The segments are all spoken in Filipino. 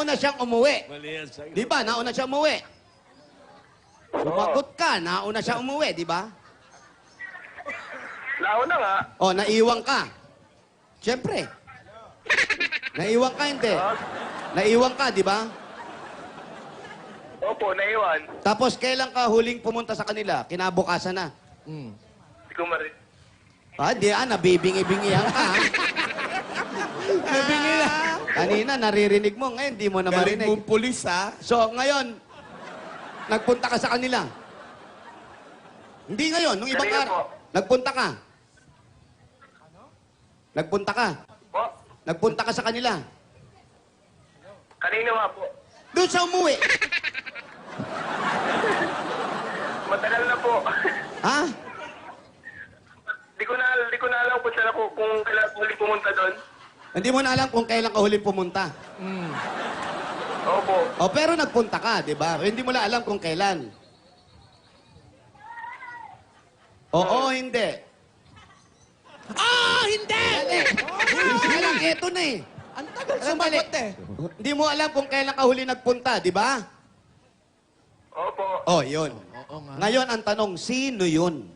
nauna siyang umuwi. Mali yan sa'yo. Di ba? Nauna siya umuwi. Sumagot ka, nauna siya umuwi, di ba? Nauna nga. O, naiwan ka. Siyempre. Naiwan ka, hindi. Naiwan ka, di ba? Opo, naiwan. Tapos, kailan ka huling pumunta sa kanila? Kinabukasan na. Hindi ko marin. Nabibingi-bingihan ka. Nabibingi na. Kanina, naririnig mo. Ngayon, di mo na Galing marinig. mong pulis, ha? So, ngayon, nagpunta ka sa kanila. Hindi ngayon, nung ibang Kanina araw. po. Nagpunta ka. Nagpunta ka. Po, Nagpunta ka sa kanila. kanina nga po. Doon sa umuwi. Matagal na po. Ha? Di ko na alam kung saan ako, kung kailan ako huling pumunta doon. Hindi mo na alam kung kailan ka huling pumunta. Opo. O, pero nagpunta ka, di ba? Hindi mo na alam kung kailan. Oo, hindi. Hindi! Kailan, eto na eh. Ang tagal Sandali. sumagot, eh. Hindi mo alam kung kailan ka huli nagpunta, di ba? Opo. Oh, yun. Oo nga. Ngayon, ang tanong, sino yun?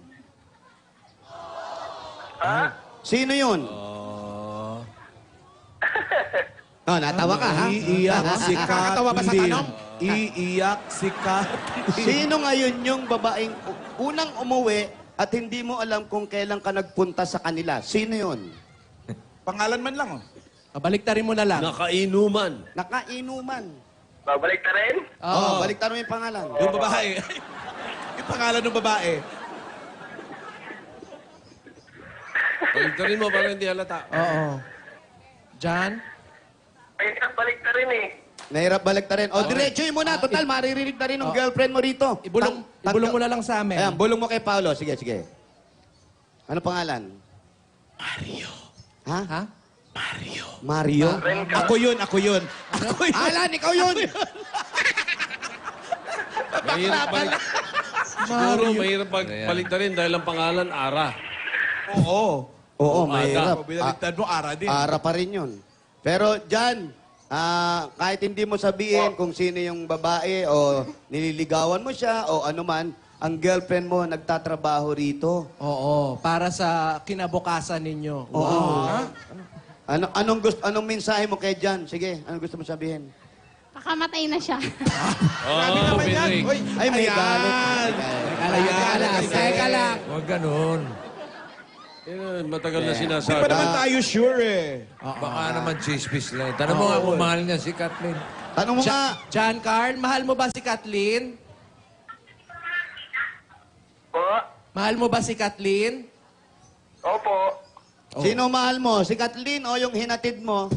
Ha? Sino yun? Oh, natawa ka, ha? Iiyak si Nakakatawa ba sa Kathleen. tanong? Iiyak si Kathleen. Sino ngayon yung babaeng unang umuwi at hindi mo alam kung kailan ka nagpunta sa kanila? Sino yun? Pangalan man lang, oh. Baliktarin mo na lang. Nakainuman. Nakainuman. Babalik na rin? Oh, baliktad mo yung pangalan. Yung babae. Yung pangalan ng babae. Pagtarin mo para hindi halata. Oo. Jan? Ay, balik na rin eh. Nahirap baliktarin. O, diretsuhin mo na. Total, maririnig na rin ng girlfriend mo rito. Ibulong mo na lang sa amin. Ayan, bulong mo kay Paolo. Sige, sige. Ano pangalan? Mario. Ha? Ha? Mario. Mario? Ako yun, ako yun. Ako yun. Alan, ikaw yun! Mahirap balik. Siguro mahirap baliktarin dahil ang pangalan, Ara. Oo. Oo, Aga. mahirap. Kung binaliktad mo, ara din. Ara pa rin yun. Pero dyan, kahit hindi mo sabihin kung sino yung babae o nililigawan mo siya o ano man, ang girlfriend mo nagtatrabaho rito. Oo. Para sa kinabukasan ninyo. Oo. Anong mensahe mo kay Jan? Sige, anong gusto mo sabihin? Pakamatay na siya. Grabe Oh, naman yan. Pinay. Uy, Ay, may ayan. galit. Teka lang. Huwag ganun. Matagal na Di sinasabi. pa naman tayo sure, eh. Baka naman chismis lang. Tanong mo nga kung mahal niya si Kathleen. Tanong mo nga. Jan Carl, mahal mo ba si Kathleen? Po? Mahal mo ba si Kathleen? Opo. Sino mahal mo? Si Kathleen o yung hinatid mo?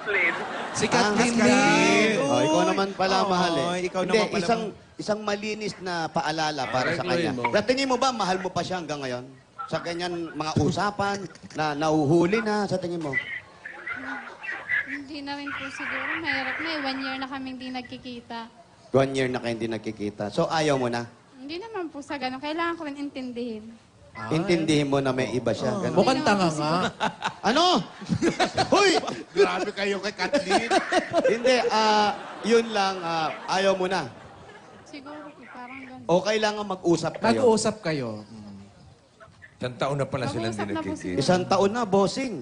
Lin. Si Kathleen Kathleen. din. Oh, ikaw naman pala Oo, mahal eh. ikaw Hindi, naman pala isang malinis na paalala para sa kanya. Reklaim mo. Sa tingin mo ba, mahal mo pa siya hanggang ngayon? Sa ganyan mga usapan na nauhuli na, sa tingin mo? Hindi na rin po siguro. Mahirap na eh. 1 year na kami hindi nagkikita. 1 year na kayo hindi nagkikita. So, ayaw mo na? Hindi naman po sa ganun. Kailangan ko rin intindihin. Intindihin mo na may iba siya. Ganun. Mukhang tanga nga. Ano? Hoy! Grabe kayo kay Kathleen. Hindi, yun lang, ayaw mo na. Siguro po, parang ganun. O kailangan mag-usap kayo. Nag-uusap kayo. Isang taon na pala sila hindi Mag-uusap na po nagkikita. siguro. Isang taon na, bossing.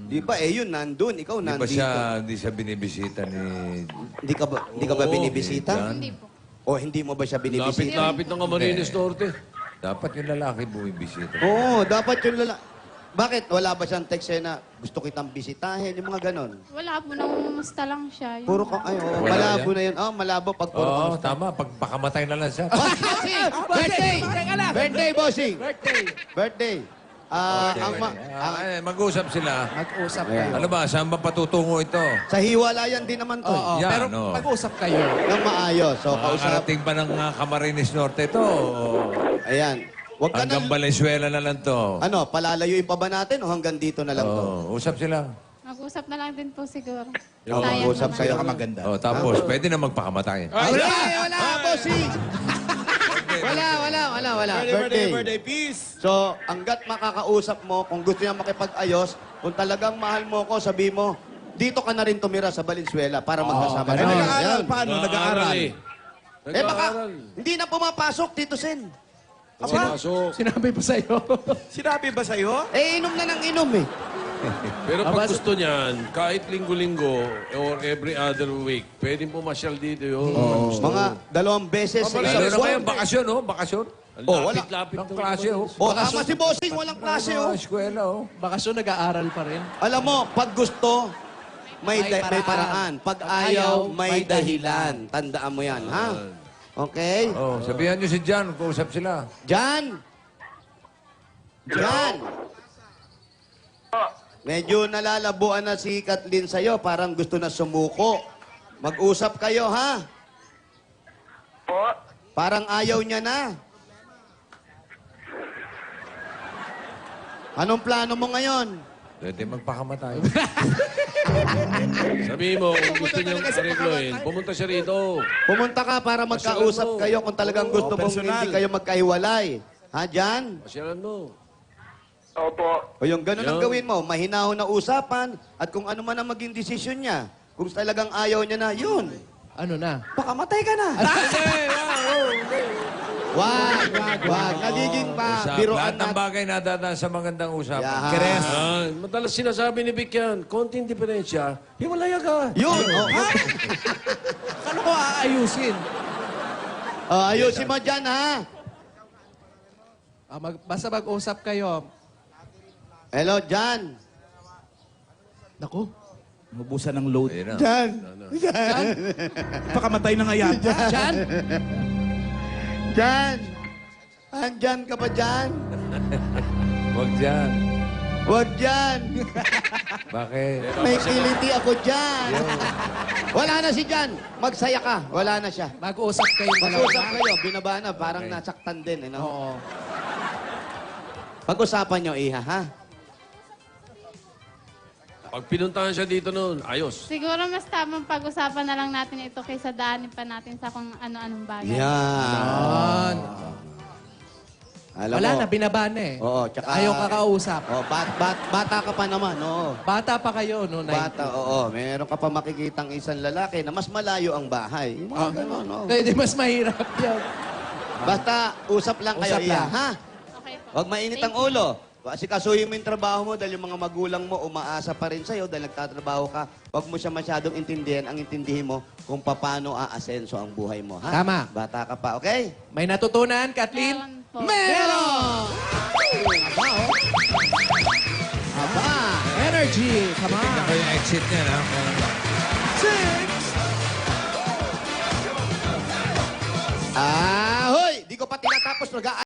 Di ba, yun, nandun. Ikaw, Di ba nandito. hindi siya binibisita ni... Hindi ka ba binibisita? Hindi po. O hindi mo ba siya binibisita? Lapit-lapit ng Camarines Norte. Dapat yung lalaki bumibisita. Oo, dapat yung Bakit? Wala ba siyang text sa'yo na gusto kitang bisitahin? Yung mga ganon. Wala po. Namumusta lang siya. Yun. Puro ka, Wala malabo yan? na yun. Oh, malabo pag puro Oo, kamusta. tama. Pagpakamatay na lang siya. Birthday! Birthday, bossing! Birthday. Birthday. Mag-usap sila. Mag-usap Ayan. kayo. Ano ba? Saan ba patutungo ito? Sa hiwalayan din naman to. Oo, Yan, pero oo. mag-usap kayo. Nang maayos. So, kausap. Makakarating pa ng Camarines Norte ito. Ayan. Huwag ka Hanggang nang... Valenzuela na lang to. Ano, palalayuin pa ba natin o hanggang dito na lang to? Usap sila. Mag-usap na lang din po siguro. Oo, Sayang mag-usap naman. kayo. Kaya ka maganda. Tapos, pwede na magpakamatay. Wala, bossing! Wala. Birthday. peace. So, hanggat makakausap mo, kung gusto niya makipag-ayos, kung talagang mahal mo ko, sabi mo, dito ka na rin tumira sa Valenzuela para magkasama Eh, kayo. nag-aaral Yan. paano? Nag-aaral. eh. Eh baka, Nag-aaral. hindi na pumapasok, Tito Sen. Pumasok. Sinabi pa sa'yo. Sinabi ba sa'yo? Eh, inom na ng inom eh. Pero Ah, pag bas- gusto niyan, kahit linggo-linggo or every other week, pwedeng pumasyal dito yun. Mga 2 beses sa Mabalik isang Meron buwan. kayong bakasyon, oh. Bakasyon. Ang Oh, wala. lapit-lapit Ang ng klase, oh. Oh, tama si Bossing, walang klase oh. Mga eskwela, oh. Bakasyon, nag-aaral pa rin. Alam mo, pag gusto, may May paraan. paraan. Pag Pag ayaw, ayaw, may may dahilan. Tandaan mo yan, ha? Okay? Oh, sabihan niyo si John, kausap sila. Jan! Jan! Medyo nalalabuan na si Kathleen sa'yo. Parang gusto na sumuko. Mag-usap kayo, ha? Po? Parang ayaw niya na. Anong plano mo ngayon? Pwede magpakamatay. Sabihin mo, kung gusto niyang aregloin, pumunta siya rito. Pumunta ka para magkausap mo. kayo kung talagang gusto mong personal. hindi kayo magkahiwalay. Ha, Jan? Pasyalan mo. Opo. O yung ganun ang Yun. gawin mo, mahinahon na usapan at kung ano man ang maging desisyon niya, kung talagang ayaw niya na, yun. Ano na? Baka matay ka na. Wag, wag. Nagiging pa, Usap. biroan Lahat ng natin. bagay nadadaan sa magandang usapan. Yeah. Keres. Madalas sinasabi ni Vic yan, konting diferensya, hiwalay ka. Yun. Oh, Ano ko aayusin? ayusin mo dyan, ha? Basta mag-usap kayo. Hello, Jan. Naku. Mabusan ng load. Ayun na. Jan. Pakamatay na nga yata. Jan? Jan. Andyan ka ba, Jan? Huwag dyan. Wag Jan. Bakit? May kiliti ako dyan. Wala na si Jan. Magsaya ka. Wala na siya. Mag-usap kayo. Mag-usap kayo. Binaba na. Parang nasaktan din. Ano? Oo. Pag-usapan nyo, Iha, ha? Pag pinuntahan siya dito noon, ayos. Siguro mas tamang pag-usapan na lang natin ito kaysa daanin pa natin sa kung ano-anong bagay. Yan. Alam Wala mo. na, binaba na eh. Oo, tsaka... Ayaw kakausap. Oh, bata ka pa naman, oo. Bata pa kayo, no? 90. Bata, oo. Meron ka pa makikitang isang lalaki na mas malayo ang bahay. Yung mga ganon, oo. Hindi, mas mahirap yun. Basta, usap lang kayo, Usap Iha, lang. ha? Okay po. Huwag mainit ang ulo. Kasi kasuhin mo yung trabaho mo dahil yung mga magulang mo umaasa pa rin sa'yo dahil nagtatrabaho ka. Huwag mo siya masyadong intindihan. Ang intindihin mo kung paano aasenso ang buhay mo. Ha? Tama. Bata ka pa, okay? May natutunan, Kathleen? Meron po. Meron! Aba, oh. Aba! Energy, come on. Tingnan ko yung exit niya, ha? Ahoy! Di ko pa tinatapos.